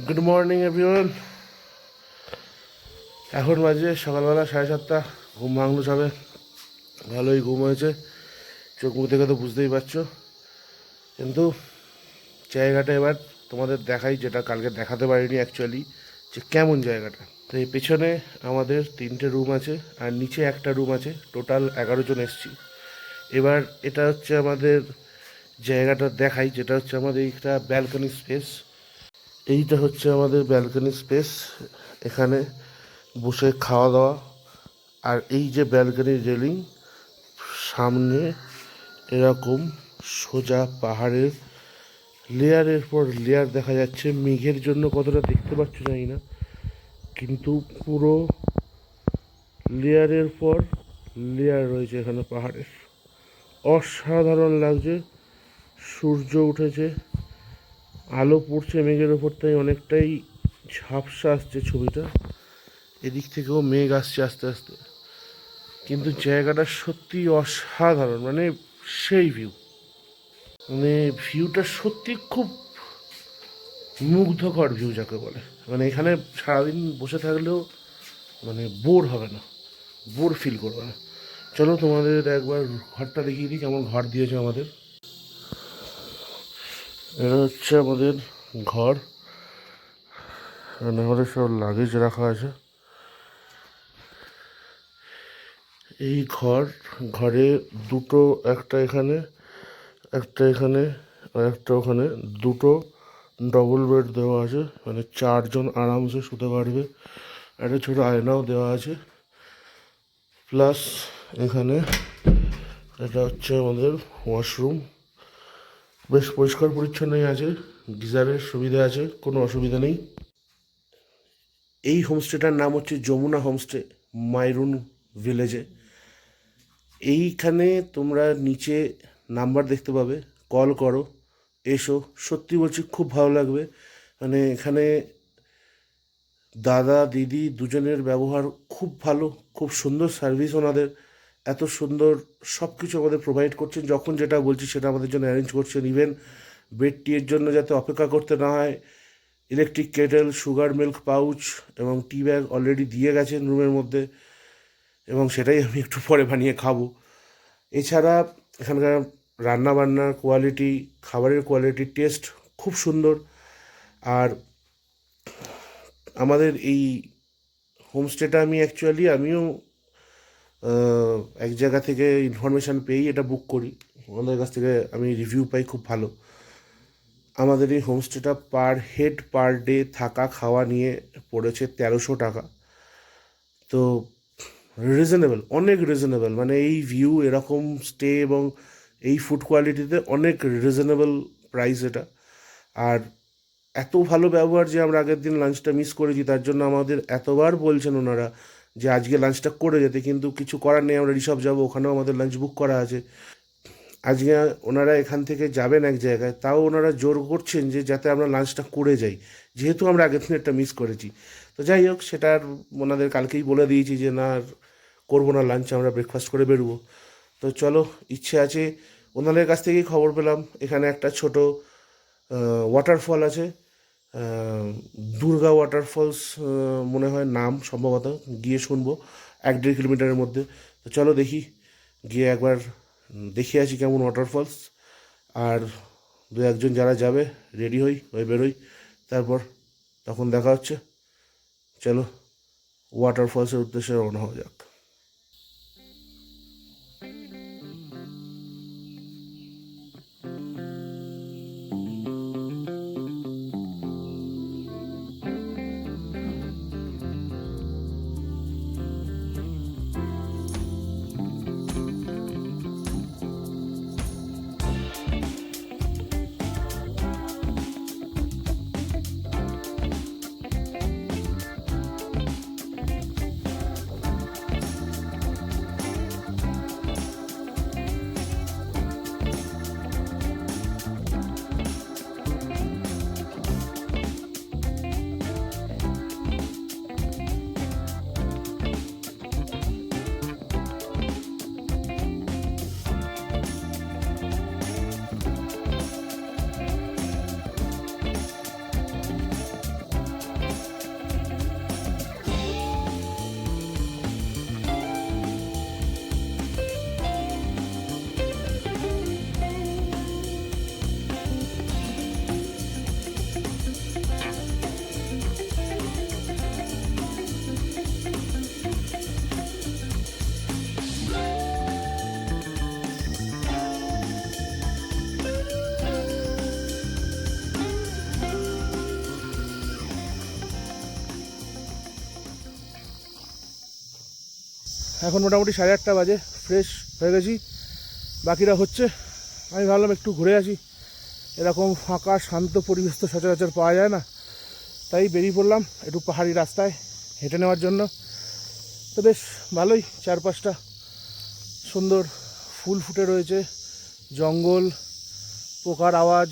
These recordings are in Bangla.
Good morning everyone. এখন বাজে সকালবেলা 7:30। ঘুম ভাঙলো সবে, ভালোই ঘুম হয়েছে। চোখ মুখ দেখে তো বুঝতেই পারছো। কিন্তু জায়গাটা এবার তোমাদের দেখাই, যেটা কালকে দেখাতে পারিনি অ্যাকচুয়ালি, যে কেমন জায়গাটা। তো এই পেছনে আমাদের 3টে রুম আছে আর নিচে একটা রুম আছে। টোটাল 11 জন এসছি। এবার এটা হচ্ছে আমাদের জায়গাটা দেখাই, যেটা হচ্ছে আমাদের একটা ব্যালকনি স্পেস। এইটা হচ্ছে আমাদের ব্যালকনি স্পেস। এখানে বসে খাওয়া দাওয়া। আর এই যে ব্যালকনির রেলিং, সামনে এরকম সোজা পাহাড়ের লেয়ারের পর লেয়ার দেখা যাচ্ছে। মেঘের জন্য কতটা দেখতে পাচ্ছ জানি না, কিন্তু পুরো লেয়ারের পর লেয়ার রয়েছে এখানে পাহাড়ের। অসাধারণ লাগছে। সূর্য উঠেছে, আলো পড়ছে মেঘের ওপর, তাই অনেকটাই ঝাপসা আসছে ছবিটা। এদিক থেকেও মেঘ আসছে আস্তে আস্তে। কিন্তু জায়গাটা সত্যি অসাধারণ, মানে সেই ভিউ, মানে ভিউটা সত্যি খুব মুগ্ধকর ভিউ যাকে বলে। মানে এখানে সারাদিন বসে থাকলেও মানে বোর হবে না, বোর ফিল করবে না। চলো তোমাদের একবার ঘরটা দেখিয়ে দিই, কেমন ঘর দিয়েছে আমাদের। এটা হচ্ছে আমাদের ঘর। এখানে আমাদের সব লাগেজ রাখা আছে। এই ঘরে দুটো, একটা এখানে, একটা এখানে, আর একটা ওখানে, দুটো ডবল বেড দেওয়া আছে, মানে 4 জন আরামসে শুতে পারবে। একটা ছোটো আয়নাও দেওয়া আছে। প্লাস এখানে এটা হচ্ছে আমাদের ওয়াশরুম। বেশ পরিষ্কার পরিচ্ছন্নই আছে, গিজারের সুবিধা আছে, কোনো অসুবিধা নেই। এই হোমস্টেটার নাম হচ্ছে যমুনা হোমস্টে, মাইরুন ভিলেজে। এইখানে তোমরা নিচে নাম্বার দেখতে পাবে, কল করো, এসো। সত্যি বলছি খুব ভালো লাগবে। মানে এখানে দাদা দিদি দুজনের ব্যবহার খুব ভালো, খুব সুন্দর সার্ভিস ওনাদের। এত সুন্দর সব কিছু আমাদের প্রোভাইড করছেন, যখন যেটা বলছি সেটা আমাদের জন্য অ্যারেঞ্জ করছেন। ইভেন বেড টিয়ের জন্য যাতে অপেক্ষা করতে না হয়, electric kettle, sugar milk pouch এবং টি ব্যাগ অলরেডি দিয়ে গেছেন রুমের মধ্যে, এবং সেটাই আমি একটু পরে বানিয়ে খাবো। এছাড়া এখানকার রান্নাবান্নার কোয়ালিটি, খাবারের কোয়ালিটি, টেস্ট খুব সুন্দর। আর আমাদের এই হোমস্টেটা আমিও এক জায়গা থেকে ইনফরমেশান পেয়েই এটা বুক করি। ওনাদের কাছ থেকে আমি রিভিউ পাই খুব ভালো। আমাদের এই হোমস্টেটা পার হেড পার ডে থাকা খাওয়া নিয়ে পড়েছে 1300 টাকা। তো রিজনেবল, অনেক রিজনেবল, মানে এই ভিউ, এরকম স্টে এবং এই ফুড কোয়ালিটিতে অনেক রিজনেবল প্রাইস এটা। আর এত ভালো ব্যবহার যে আমরা আগের দিন লাঞ্চটা মিস করেছি, তার জন্য আমাদের এতবার বলছেন ওনারা যে আজকে লাঞ্চটা করে যেতে, কিন্তু কিছু করার নেই, আমরা ঋষভ যাবো, ওখানেও আমাদের লাঞ্চ বুক করা আছে। আজকে ওনারা এখান থেকে যাবেন এক জায়গায়, তাও ওনারা জোর করছেন যে যাতে আমরা লাঞ্চটা করে যাই, যেহেতু আমরা আগের দিন একটা মিস করেছি। তো যাই হোক, সেটা আর ওনাদের কালকেই বলে দিয়েছি যে না, আর করবো না লাঞ্চ, আমরা ব্রেকফাস্ট করে বেরোবো। তো চলো, ইচ্ছে আছে। ওনাদের কাছ থেকেই খবর পেলাম এখানে একটা ছোট ওয়াটারফল আছে, দুর্গা ওয়াটারফলস মনে হয় নাম, সম্ভবত। গিয়ে শুনবো, 1-1.5 কিলোমিটারের মধ্যে। তো চলো দেখি, গিয়ে একবার দেখে আসি কেমন ওয়াটারফলস। আর দু একজন যারা যাবে রেডি হয়ে বেরোই, তারপর তখন দেখা হচ্ছে। চলো, ওয়াটারফলসের উদ্দেশ্যে রওনা হওয়া যাক। এখন মোটামুটি 8:30 বাজে, ফ্রেশ হয়ে গেছি, বাকিরা হচ্ছে। আমি ভাবলাম একটু ঘুরে আসি, এরকম ফাঁকা শান্ত পরিবেশ তো সচরাচর পাওয়া যায় না, তাই বেরিয়ে পড়লাম একটু পাহাড়ি রাস্তায় হেঁটে নেওয়ার জন্য। তো বেশ ভালোই, চারপাশটা সুন্দর ফুল ফুটে রয়েছে, জঙ্গল, পোকার আওয়াজ,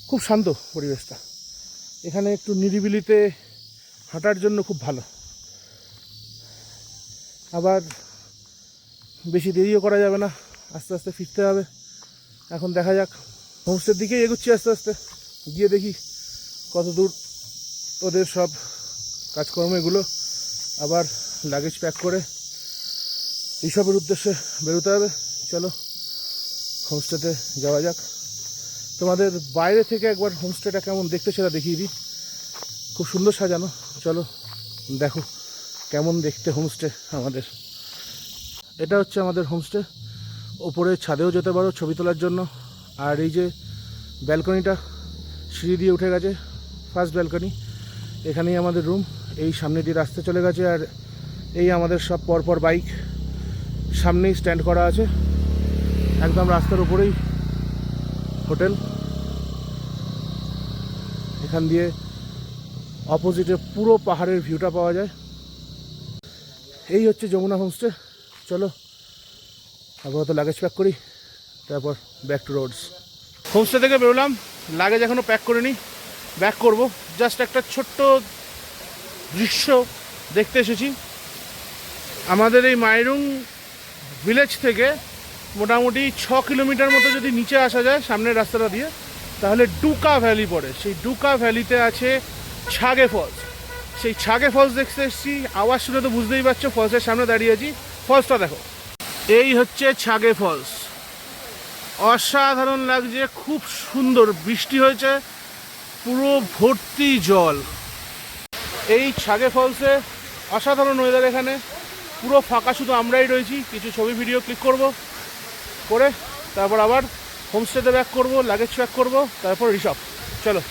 খুব শান্ত পরিবেশটা। এখানে একটু নিরিবিলিতে হাঁটার জন্য খুব ভালো। আবার বেশি দেরিও করা যাবে না, আস্তে আস্তে ফিরতে হবে। এখন দেখা যাক, হোমস্টের দিকেই এগোচ্ছি আস্তে আস্তে, গিয়ে দেখি কত দূর ওদের সব কাজকর্মগুলো। আবার লাগেজ প্যাক করে এইসবের উদ্দেশ্যে বেরোতে হবে। চলো হোমস্টেতে যাওয়া যাক। তোমাদের বাইরে থেকে একবার হোমস্টেটা কেমন দেখতে সেটা দেখিয়ে দিই। খুব সুন্দর সাজানো, চলো দেখো কেমন দেখতে হোমস্টে আমাদের। এটা হচ্ছে আমাদের হোমস্টে, ওপরে ছাদেও যেতে পারো ছবি তোলার জন্য। আর এই যে ব্যালকনিটা সিঁড়ি দিয়ে উঠে গেছে, ফার্স্ট ব্যালকনি, এখানেই আমাদের রুম। এই সামনে দিয়ে রাস্তা চলে গেছে, আর এই আমাদের সব পরপর বাইক সামনেই স্ট্যান্ড করা আছে, একদম রাস্তার উপরেই হোটেল। এখান দিয়ে অপোজিটে পুরো পাহাড়ের ভিউটা পাওয়া যায়। এই হচ্ছে যমুনা হোমস্টে। চলো আপাতত লাগেজ প্যাক করি, তারপর ব্যাক টু রোডস। হোমস্টে থেকে বেরোলাম, লাগেজ এখনও প্যাক করে নিই, ব্যাক করব। জাস্ট একটা ছোট্ট দৃশ্য দেখতে এসেছি। আমাদের এই মাইরুং ভিলেজ থেকে মোটামুটি 6 কিলোমিটার মতো যদি নিচে আসা যায় সামনের রাস্তাটা দিয়ে, তাহলে ডুকা ভ্যালি পড়ে। সেই ডুকা ভ্যালিতে আছে ছাগে ফলস। সেই ছাগে ফলস দেখতে এসেছি, আওয়াজ শুনে তো বুঝতেই পারছো, ফলসের সামনে দাঁড়িয়ে আছি। ফলসটা দেখো, এই হচ্ছে ছাগে ফলস। অসাধারণ লাগছে, খুব সুন্দর, বৃষ্টি হয়েছে, পুরো ভর্তি জল। এই ছাগে ফলসে অসাধারণ ওয়েদার, এখানে পুরো ফাঁকা, শুধু আমরাই রয়েছি। কিছু ছবি ভিডিও ক্লিক করব, করে তারপর আবার হোমস্টেতে ব্যাক করব, লাগেজ প্যাক করব, তারপর রিসপ। চলো।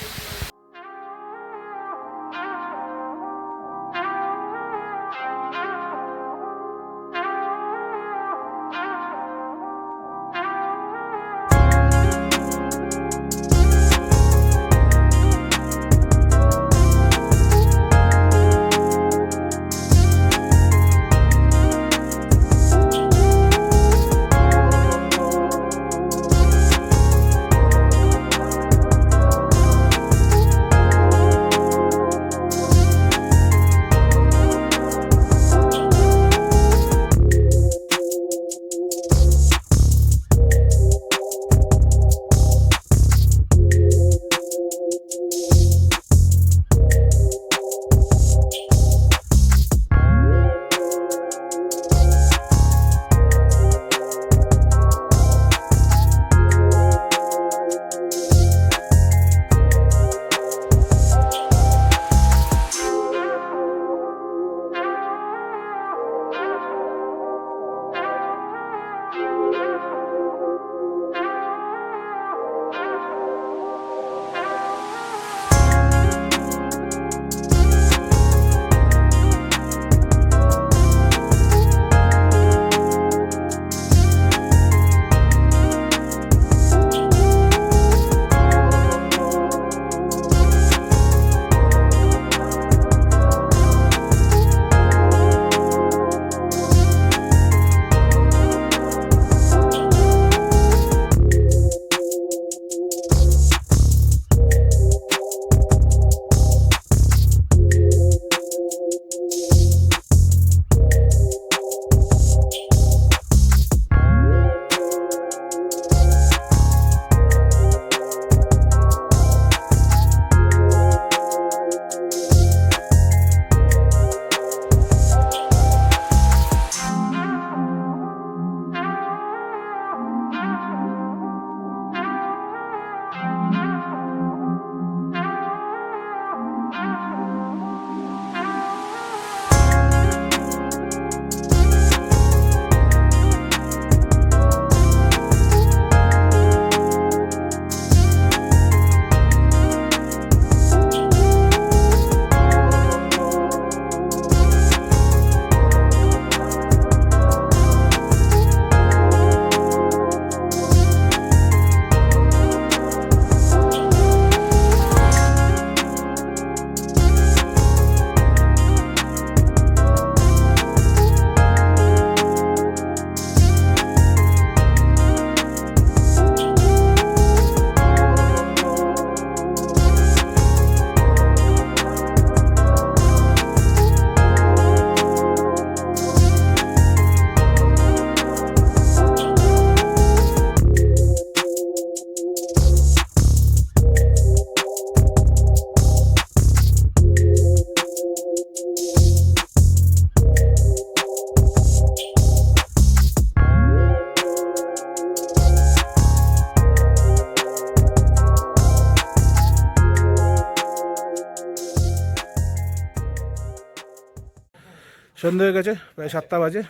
সন্ধ্যে হয়ে গেছে, প্রায় 7টা বাজে।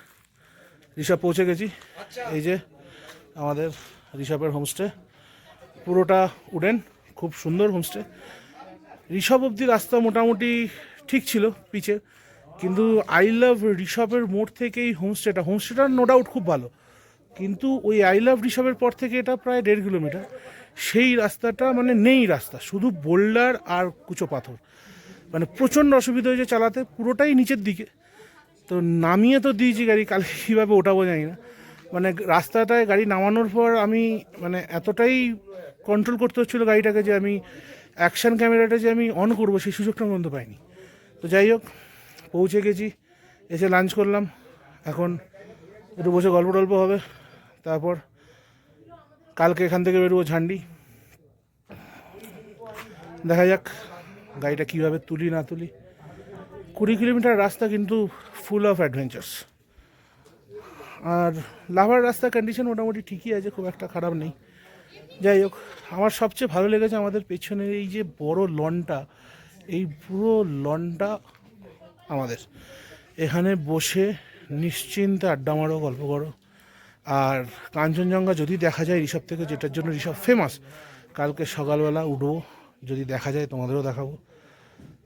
ঋষভ পৌঁছে গেছি। এই যে আমাদের ঋষভের হোমস্টে, পুরোটা উডেন, খুব সুন্দর হোমস্টে। ঋষভ অবধি রাস্তা মোটামুটি ঠিক ছিল পিচে, কিন্তু আই লাভ ঋষভের মোড় থেকে এই হোমস্টেটা নো ডাউট খুব ভালো, কিন্তু ওই আই লাভ ঋষভের পর থেকে এটা প্রায় 1.5 কিলোমিটার, সেই রাস্তাটা মানে নেই রাস্তা, শুধু বোল্ডার আর কুচো পাথর, মানে প্রচণ্ড অসুবিধা হয়েছে চালাতে, পুরোটাই নিচের দিকে। তো নামিয়ে তো দিয়েছি গাড়ি, কালকে কীভাবে ওঠাবো জানি না। মানে রাস্তাটায় গাড়ি নামানোর পর আমি মানে এতটাই কন্ট্রোল করতে হচ্ছিলো গাড়িটাকে যে আমি অ্যাকশান ক্যামেরাটা যে আমি অন করবো সেই সুযোগটা পর্যন্ত পাইনি। তো যাই হোক, পৌঁছে গেছি, এসে লাঞ্চ করলাম, এখন একটু বসে গল্প টল্প হবে, তারপর কালকে এখান থেকে বেরোবো ঝান্ডি। দেখা যাক গাড়িটা কীভাবে তুলি না তুলি। 20 কিলোমিটার রাস্তা, কিন্তু ফুল অফ অ্যাডভেঞ্চার্স। আর লাভার রাস্তার কন্ডিশন মোটামুটি ঠিকই আছে, খুব একটা খারাপ নেই। যাই হোক, আমার সবচেয়ে ভালো লেগেছে আমাদের পেছনের এই যে বড় লনটা, এই পুরো লনটা আমাদের, এখানে বসে নিশ্চিন্তে আড্ডা মারো, গল্প করো। আর কাঞ্চনজঙ্ঘা যদি দেখা যায় ঋষভ থেকে, যেটার জন্য ঋষভ ফেমাস, কালকে সকালবেলা উঠবো, যদি দেখা যায় তোমাদেরও দেখাবো।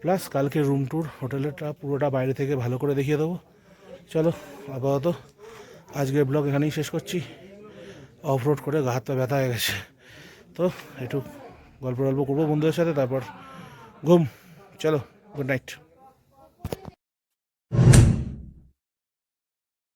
প্লাস কালকে রুম ট্যুর, হোটেলেরটা পুরোটা বাইরে থেকে ভালো করে দেখিয়ে দেবো। চলো আপাতত আজকের ব্লগ এখানেই শেষ করছি। অফ রোড করে গা হাত পা ব্যথা হয়ে গেছে, তো একটু গল্প করবো বন্ধুদের সাথে, তারপর ঘুম। চলো, গুড নাইট।